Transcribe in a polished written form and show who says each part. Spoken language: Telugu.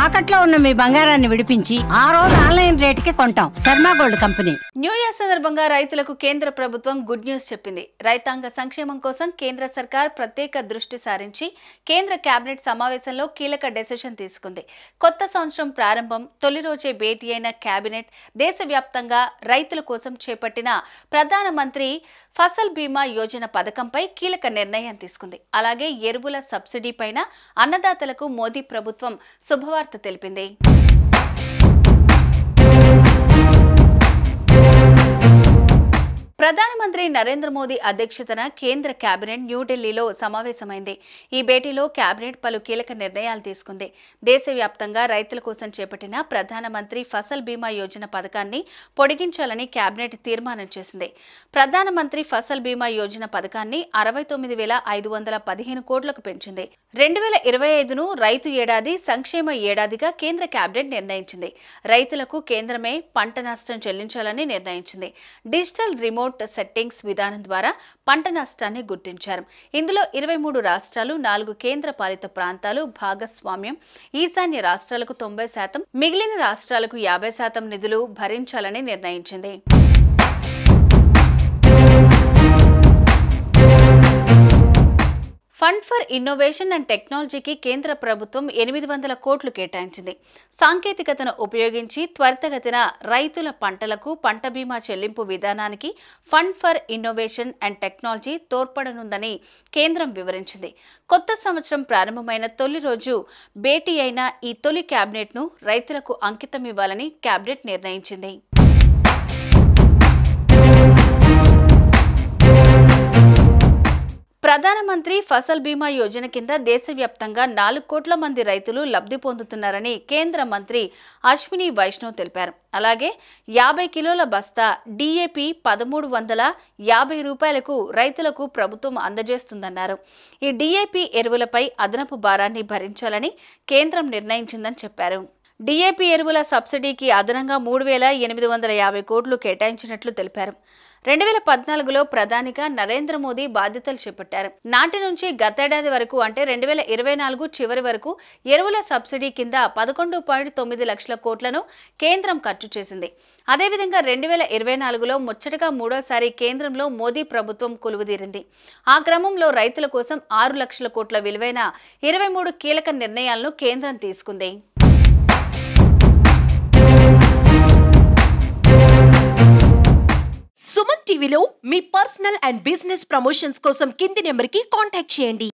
Speaker 1: తాకట్లో ఉన్న మీ బంగారాన్ని విడిపించి ఆ రోజు ఆన్లైన్ రేటుకి కొంటాం. Sharma gold company.
Speaker 2: New year సందర్భంగా రైతులకు కేంద్ర ప్రభుత్వం గుడ్ న్యూస్ చెప్పింది. రైతాంగ సంక్షేమం కోసం కేంద్ర సర్కార్ ప్రత్యేక దృష్టి సారించి కేంద్ర కేబినెట్ సమావేశంలో కీలక డెసిషన్ తీసుకుంది. కొత్త సంవత్సరం ప్రారంభం తొలి రోజే భేటీ అయిన కేబినెట్ దేశవ్యాప్తంగా రైతుల కోసం చేపట్టిన ప్రధానమంత్రి ఫసల్ బీమా యోజన పథకంపై కీలక నిర్ణయం తీసుకుంది. అలాగే ఎరువుల సబ్సిడీ పైన అన్నదాతలకు మోదీ ప్రభుత్వం శుభవార్త తెలిపింది. ప్రధానమంత్రి నరేంద్ర మోదీ అధ్యక్షతన కేంద్ర కేబినెట్ న్యూఢిల్లీలో సమావేశమైంది. ఈ భేటీలో కేబినెట్ పలు కీలక నిర్ణయాలు తీసుకుంది. దేశవ్యాప్తంగా రైతుల కోసం చేపట్టిన ప్రధానమంత్రి ఫసల్ బీమా యోజన పథకాన్ని పొడిగించాలని కేబినెట్ తీర్మానం చేసింది. ప్రధానమంత్రి ఫసల్ బీమా యోజన పథకాన్ని 69,515 కోట్లకు పెంచింది. 2025ను రైతు ఏడాది సంక్షేమ ఏడాదిగా కేంద్ర కేబినెట్ నిర్ణయించింది. రైతులకు కేంద్రమే పంట నష్టం చెల్లించాలని నిర్ణయించింది. డిజిటల్ రిమోట్ సెట్టింగ్స్ విధానం ద్వారా పంట నష్టాన్ని గుర్తించారు. ఇందులో 23 రాష్ట్రాలు, 4 కేంద్ర పాలిత ప్రాంతాలు భాగస్వామ్యం. ఈశాన్య రాష్ట్రాలకు 90%, మిగిలిన రాష్ట్రాలకు 50% నిధులు భరించాలని నిర్ణయించింది. ఫండ్ ఫర్ ఇన్నోవేషన్ అండ్ టెక్నాలజీకి కేంద్ర ప్రభుత్వం 800 కోట్లు కేటాయించింది. సాంకేతికతను ఉపయోగించి త్వరితగతిన రైతుల పంటలకు పంట బీమా చెల్లింపు విధానానికి fund for innovation and technology తోడ్పడనుందని కేంద్రం వివరించింది. కొత్త సంవత్సరం ప్రారంభమైన తొలి రోజు భేటీ అయిన ఈ తొలి కేబినెట్ను రైతులకు అంకితం ఇవ్వాలని కేబినెట్ నిర్ణయించింది. ప్రధానమంత్రి ఫసల్ బీమా యోజన కింద దేశవ్యాప్తంగా 4 కోట్ల మంది రైతులు లబ్ధి పొందుతున్నారని కేంద్ర మంత్రి అశ్విని వైష్ణవ్ తెలిపారు. అలాగే 50 కిలోల బస్తా DAP 1,350 రూపాయలకు రైతులకు ప్రభుత్వం అందజేస్తుందన్నారు. ఈ DAP ఎరువులపై అదనపు భారాన్ని భరించాలని కేంద్రం నిర్ణయించిందని చెప్పారు. DAP ఎరువుల సబ్సిడీకి అదనంగా 3,850 కోట్లు కేటాయించినట్లు తెలిపారు. 2014లో ప్రధానిగా నరేంద్ర మోదీ బాధ్యతలు చేపట్టారు. నాటి నుంచి గతేడాది వరకు అంటే 2024 చివరి వరకు ఎరువుల సబ్సిడీ కింద 11.9 లక్షల కోట్లను కేంద్రం ఖర్చు చేసింది. అదేవిధంగా 2024లో ముచ్చటగా మూడోసారి కేంద్రంలో మోదీ ప్రభుత్వం కొలువుదీరింది. ఆ క్రమంలో రైతుల కోసం 6 లక్షల కోట్ల విలువైన 23 కీలక నిర్ణయాలను కేంద్రం తీసుకుంది.
Speaker 3: సుమన్ టీవీలో మీ పర్సనల్ అండ్ బిజినెస్ ప్రమోషన్స్ కోసం కింది నెంబర్కి కాంటాక్ట్ చేయండి.